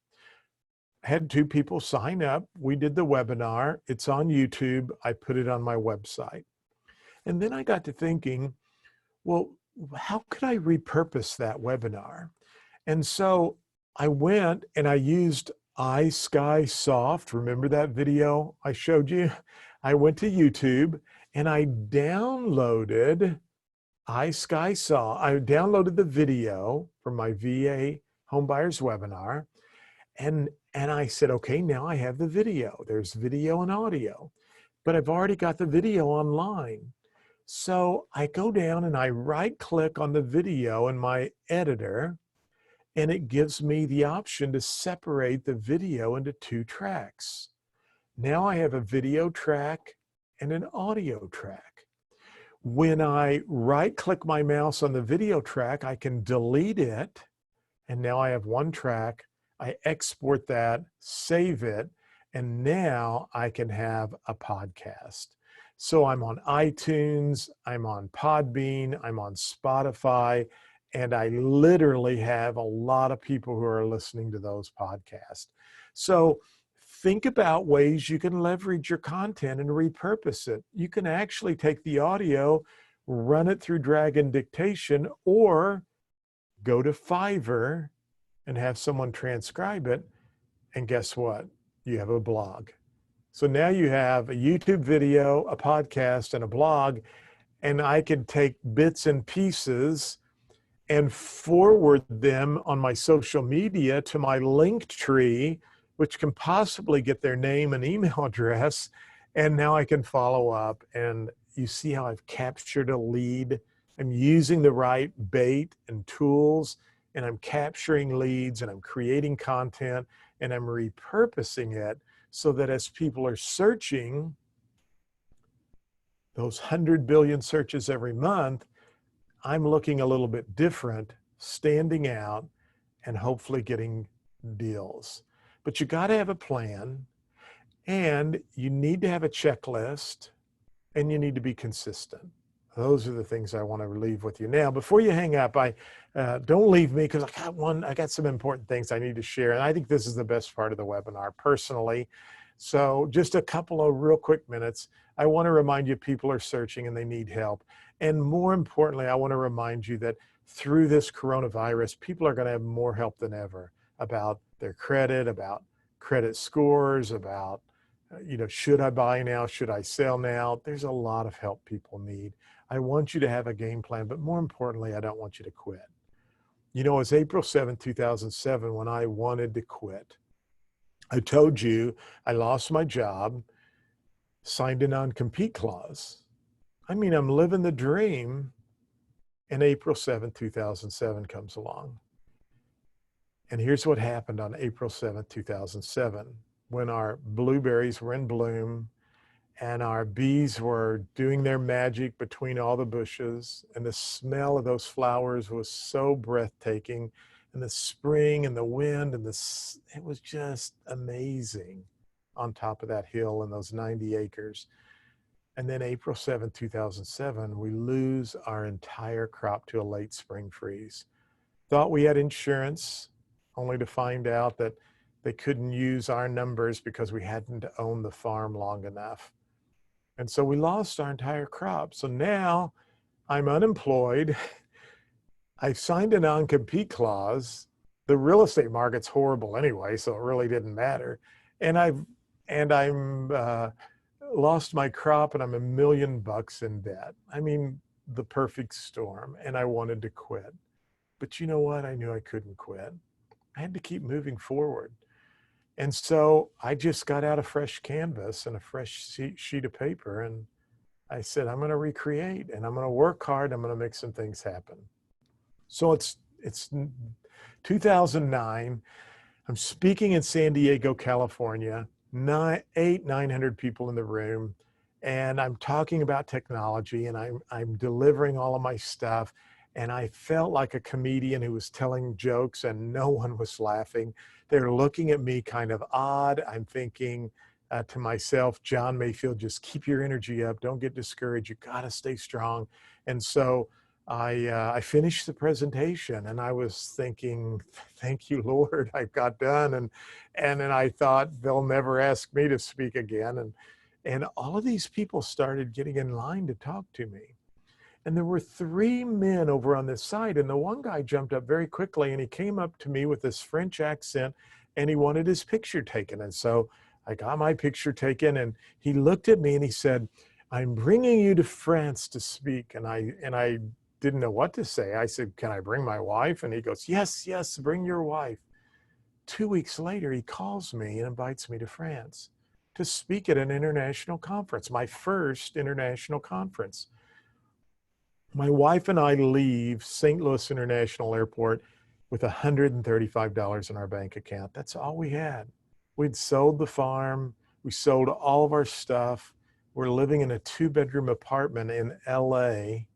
I had 2 people sign up. We did the webinar. It's on YouTube. I put it on my website. And then I got to thinking, well, how could I repurpose that webinar? And so I went and I used I Sky Soft. Remember that video I showed you? I went to YouTube and I downloaded I Sky Soft. I downloaded the video from my VA homebuyers webinar, and I said, okay, now I have the video. There's video and audio, but I've already got the video online. So I go down and I right click on the video in my editor, and it gives me the option to separate the video into 2 tracks. Now I have a video track and an audio track. When I right click my mouse on the video track, I can delete it, and now I have 1 track. I export that, save it, and now I can have a podcast. So I'm on iTunes, I'm on Podbean, I'm on Spotify, and I literally have a lot of people who are listening to those podcasts. So think about ways you can leverage your content and repurpose it. You can actually take the audio, run it through Dragon Dictation, or go to Fiverr and have someone transcribe it. And guess what? You have a blog. So now you have a YouTube video, a podcast, and a blog, and I can take bits and pieces and forward them on my social media to my linked tree, which can possibly get their name and email address. And now I can follow up. And you see how I've captured a lead. I'm using the right bait and tools, and I'm capturing leads, and I'm creating content, and I'm repurposing it so that as people are searching, those 100 billion searches every month, I'm looking a little bit different, standing out, and hopefully getting deals. But you got to have a plan, and you need to have a checklist, and you need to be consistent. Those are the things I want to leave with you. Now, before you hang up, don't leave me, because I got some important things I need to share. And I think this is the best part of the webinar personally. So just a couple of real quick minutes. I want to remind you people are searching and they need help. And more importantly, I want to remind you that through this coronavirus, people are going to have more help than ever about their credit, about credit scores, about, should I buy now? Should I sell now? There's a lot of help people need. I want you to have a game plan, but more importantly, I don't want you to quit. It was April 7th, 2007 when I wanted to quit. I told you I lost my job, signed a non-compete clause. I'm living the dream, and April 7th, 2007 comes along. And here's what happened on April 7th, 2007, when our blueberries were in bloom and our bees were doing their magic between all the bushes, and the smell of those flowers was so breathtaking, and the spring and the wind and it was just amazing on top of that hill and those 90 acres. And then April 7th, 2007, we lose our entire crop to a late spring freeze. Thought we had insurance, only to find out that they couldn't use our numbers because we hadn't owned the farm long enough. And so we lost our entire crop. So now I'm unemployed. I signed a non-compete clause. The real estate market's horrible anyway, so it really didn't matter. And I'm lost my crop, and I'm $1 million in debt. The perfect storm. And I wanted to quit. But you know what? I knew I couldn't quit. I had to keep moving forward. And so I just got out a fresh canvas and a fresh sheet of paper, and I said, I'm going to recreate, and I'm going to work hard. I'm going to make some things happen. So it's 2009. I'm speaking in San Diego, California, 900 people in the room, and I'm talking about technology, and I'm delivering all of my stuff. And I felt like a comedian who was telling jokes and no one was laughing. They're looking at me kind of odd. I'm thinking to myself, John Mayfield, just keep your energy up. Don't get discouraged. You got to stay strong. And so I finished the presentation, and I was thinking, thank you, Lord, I got done. And then I thought, they'll never ask me to speak again. And all of these people started getting in line to talk to me. And there were 3 men over on this side, and the one guy jumped up very quickly, and he came up to me with this French accent, and he wanted his picture taken. And so I got my picture taken, and he looked at me and he said, "I'm bringing you to France to speak." And I didn't know what to say. I said, "Can I bring my wife?" And he goes, "Yes, yes, bring your wife." 2 weeks later, he calls me and invites me to France to speak at an international conference, my first international conference. My wife and I leave St. Louis International Airport with $135 in our bank account. That's all we had. We'd sold the farm. We sold all of our stuff. We're living in a 2-bedroom apartment in LA,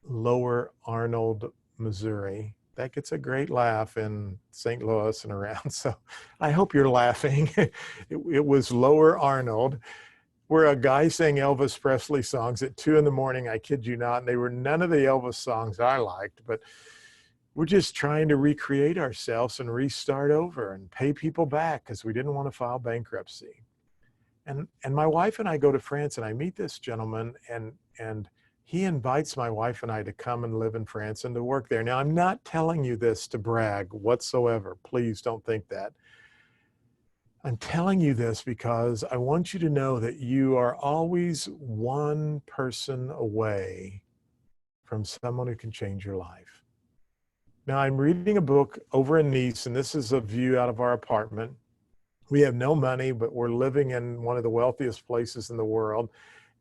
Lower Arnold, Missouri. That gets a great laugh in St. Louis and around. So I hope you're laughing. It was Lower Arnold, where a guy sang Elvis Presley songs at 2 in the morning. I kid you not. And they were none of the Elvis songs I liked, but we're just trying to recreate ourselves and restart over and pay people back because we didn't want to file bankruptcy. And my wife and I go to France, and I meet this gentleman, and he invites my wife and I to come and live in France and to work there. Now, I'm not telling you this to brag whatsoever. Please don't think that. I'm telling you this because I want you to know that you are always one person away from someone who can change your life. Now, I'm reading a book over in Nice, and this is a view out of our apartment. We have no money, but we're living in one of the wealthiest places in the world,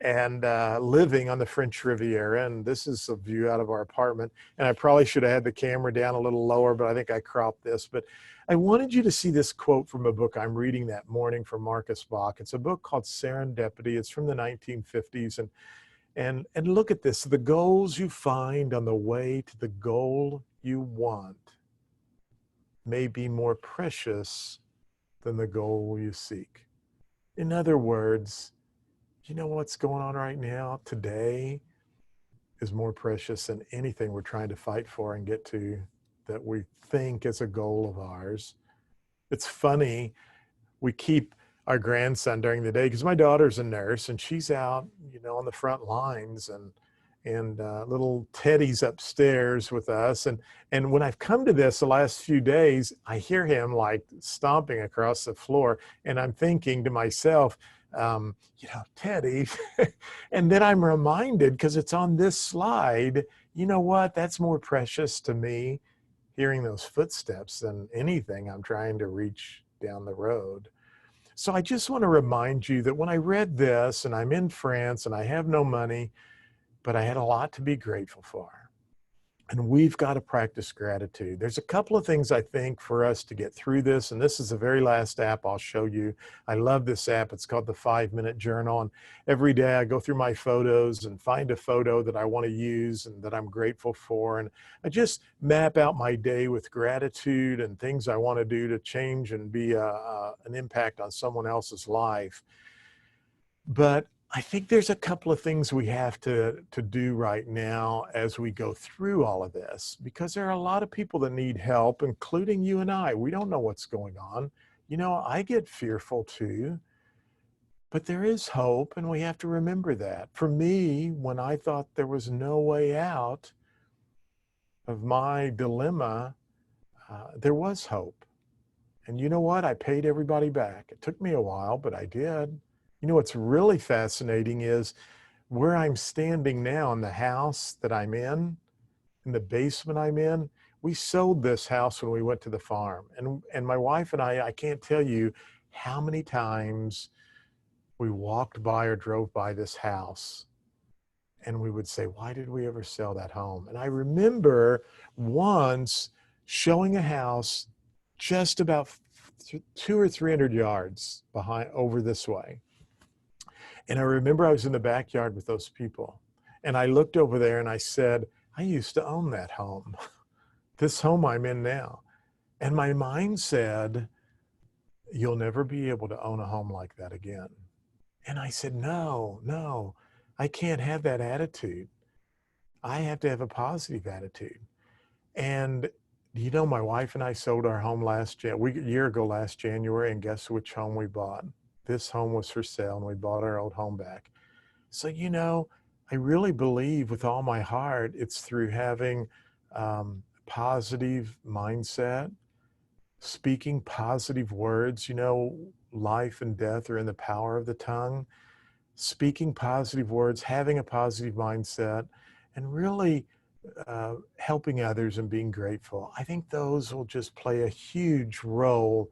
and living on the French Riviera. And this is a view out of our apartment. And I probably should have had the camera down a little lower, but I think I cropped this. But I wanted you to see this quote from a book I'm reading that morning from Marcus Bach. It's a book called Serendipity. It's from the 1950s. And look at this. The goals you find on the way to the goal you want may be more precious than the goal you seek. In other words, you know what's going on right now? Today is more precious than anything we're trying to fight for and get to that we think is a goal of ours. It's funny, we keep our grandson during the day because my daughter's a nurse and she's out, on the front lines, and little Teddy's upstairs with us. And when I've come to this the last few days, I hear him like stomping across the floor, and I'm thinking to myself, Teddy. And then I'm reminded, because it's on this slide, you know what? That's more precious to me, hearing those footsteps, than anything I'm trying to reach down the road. So I just want to remind you that when I read this, and I'm in France and I have no money, but I had a lot to be grateful for. And we've got to practice gratitude. There's a couple of things I think for us to get through this, and this is the very last app I'll show you. I love this app. It's called the 5-Minute Journal, and every day I go through my photos and find a photo that I want to use and that I'm grateful for, and I just map out my day with gratitude and things I want to do to change and be an impact on someone else's life. But I think there's a couple of things we have to do right now as we go through all of this, because there are a lot of people that need help, including you and I. We don't know what's going on. I get fearful too, but there is hope, and we have to remember that. For me, when I thought there was no way out of my dilemma, there was hope. And you know what? I paid everybody back. It took me a while, but I did. What's really fascinating is where I'm standing now in the house that I'm in the basement I'm in. We sold this house when we went to the farm. And my wife and I can't tell you how many times we walked by or drove by this house, and we would say, why did we ever sell that home? And I remember once showing a house just about 200 or 300 yards over this way. And I remember I was in the backyard with those people, and I looked over there and I said, I used to own that home, this home I'm in now. And my mind said, you'll never be able to own a home like that again. And I said, no, I can't have that attitude. I have to have a positive attitude. And my wife and I sold our home a year ago last January, and guess which home we bought? This home was for sale, and we bought our old home back. So, I really believe with all my heart, it's through having positive mindset speaking positive words. You know, life and death are in the power of the tongue. Speaking positive words, having a positive mindset, and really helping others and being grateful. I think those will just play a huge role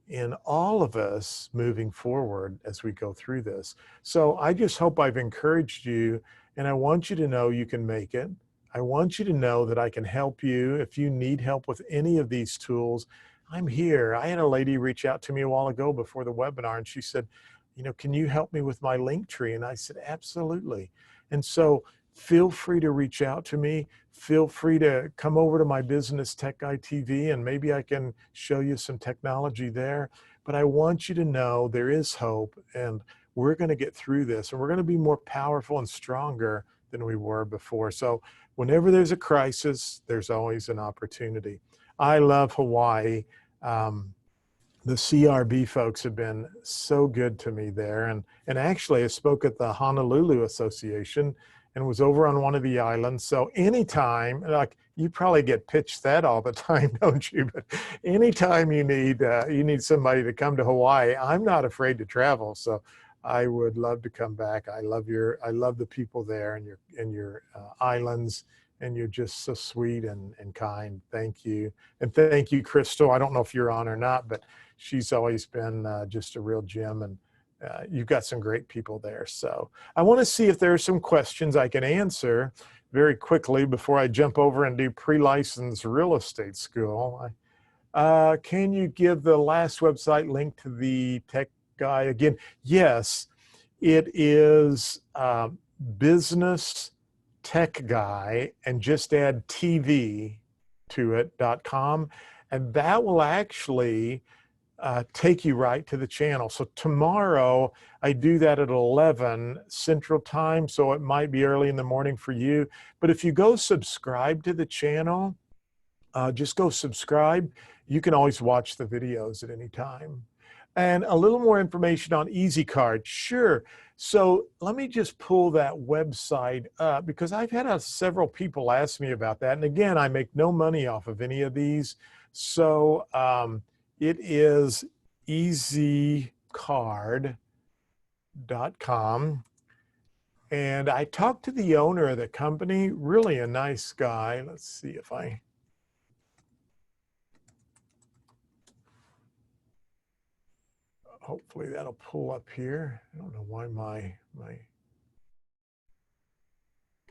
in all of us moving forward as we go through this. So I just hope I've encouraged you, and I want you to know you can make it. I want you to know that I can help you. If you need help with any of these tools, I'm here. I had a lady reach out to me a while ago before the webinar, and she said, you know, can you help me with my link tree? And I said, absolutely. And so feel free to reach out to me. Feel free to come over to my Business Tech Guy TV, and maybe I can show you some technology there. But I want you to know there is hope, and we're going to get through this, and we're going to be more powerful and stronger than we were before. So whenever there's a crisis, there's always an opportunity. I love Hawaii. The CRB folks have been so good to me there. And actually, I spoke at the Honolulu Association and was over on one of the islands. So anytime, like you probably get pitched that all the time, don't you? But anytime you need somebody to come to Hawaii, I'm not afraid to travel. So I would love to come back. I love the people there and your islands, and you're just so sweet and kind. Thank you. And thank you, Crystal. I don't know if you're on or not, but she's always been just a real gem, and you've got some great people there. So I want to see if there are some questions I can answer very quickly before I jump over and do pre-licensed real estate school. Can you give the last website link to the tech guy again? Yes, it is Business Tech Guy, and just add TV to it.com, and that will actually take you right to the channel. So tomorrow I do that at 11 Central Time, so it might be early in the morning for you. But if you go subscribe to the channel, just go subscribe. You can always watch the videos at any time. And a little more information on EasyCard. Sure. So let me just pull that website up, because I've had several people ask me about that. And again, I make no money off of any of these. So it is easycard.com. And I talked to the owner of the company, really a nice guy. Let's see if hopefully that'll pull up here. I don't know why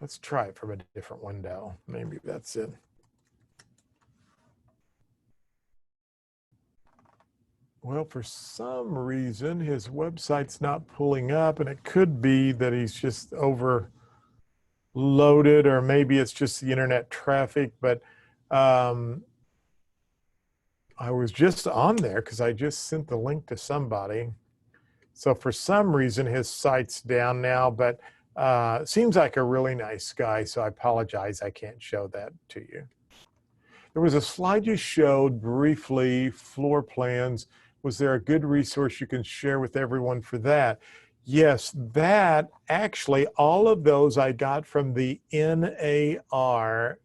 let's try it from a different window. Maybe that's it. Well, for some reason, his website's not pulling up, and it could be that he's just overloaded, or maybe it's just the internet traffic. But I was just on there because I just sent the link to somebody. So for some reason, his site's down now, but seems like a really nice guy. So I apologize, I can't show that to you. There was a slide you showed briefly, floor plans. Was there a good resource you can share with everyone for that? Yes, that actually, all of those I got from the NAR.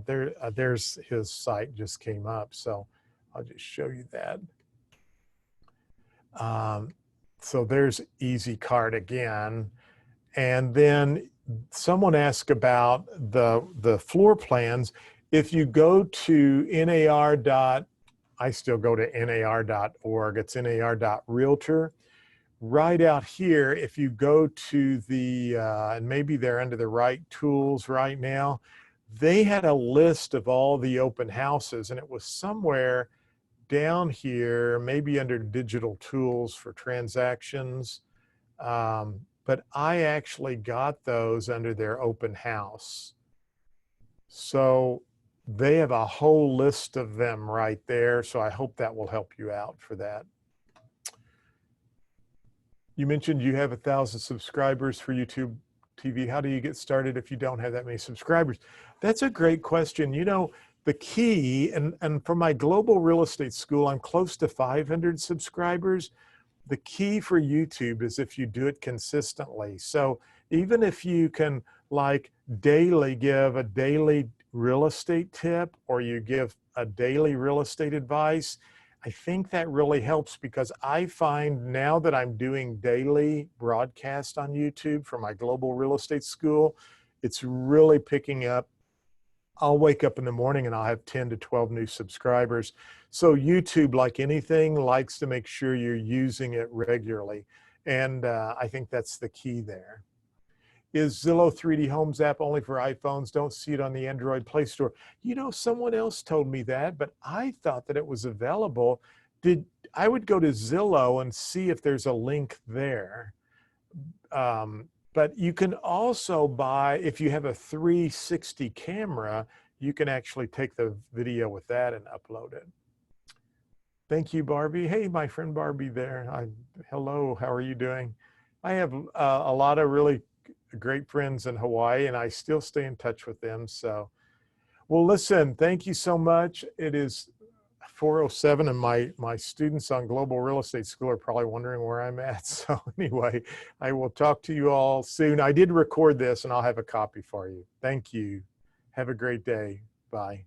There's his site just came up, so I'll just show you that. So there's EasyCard again. And then someone asked about the floor plans. If you go to I still go to nar.org, it's nar.realtor. Right out here, if you go to and maybe they're under the right tools right now, they had a list of all the open houses, and it was somewhere down here, maybe under digital tools for transactions. But I actually got those under their open house. So they have a whole list of them right there. So I hope that will help you out for that. You mentioned you have 1,000 subscribers for YouTube TV. How do you get started if you don't have that many subscribers? That's a great question. You know, the key, and for my global real estate school, I'm close to 500 subscribers. The key for YouTube is if you do it consistently. So even if you can like give a daily real estate tip, or you give a daily real estate advice, I think that really helps because I find now that I'm doing daily broadcast on YouTube for my global real estate school, it's really picking up. I'll wake up in the morning and I'll have 10 to 12 new subscribers. So YouTube, like anything, likes to make sure you're using it regularly. And I think that's the key there. Is Zillow 3D Homes app only for iPhones? Don't see it on the Android Play Store. You know, someone else told me that, but I thought that it was available. I would go to Zillow and see if there's a link there. But you can also buy, if you have a 360 camera, you can actually take the video with that and upload it. Thank you, Barbie. Hey, my friend Barbie there. Hello, how are you doing? I have a lot of really great friends in Hawaii, and I still stay in touch with them. So, well, listen, thank you so much. It is 4:07, and my students on Global Real Estate School are probably wondering where I'm at. So anyway, I will talk to you all soon. I did record this, and I'll have a copy for you. Thank you. Have a great day. Bye.